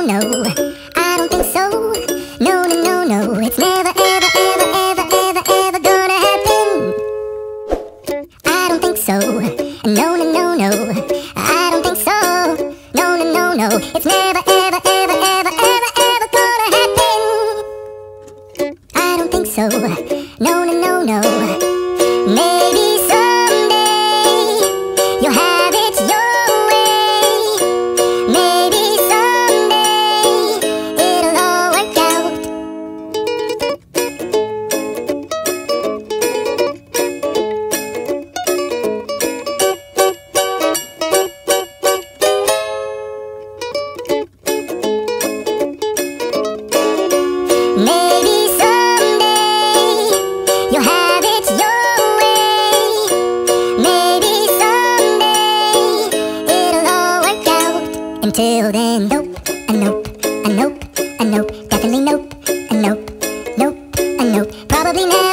no, I don't think so. No, no, no, no, it's never, ever, ever, ever, ever, ever gonna happen. I don't think so. No, no, no, no, I don't think so. No, no, no, no, it's never, ever, ever, ever, ever, ever gonna happen. I don't think so. No, no, no, no. Maybe someday you'll have it your way. Maybe someday it'll all work out. Maybe someday you'll have it your way. Maybe someday it'll all work out. Until then, nope, a nope, a nope, a nope, definitely nope, a nope, nope, a nope, probably never.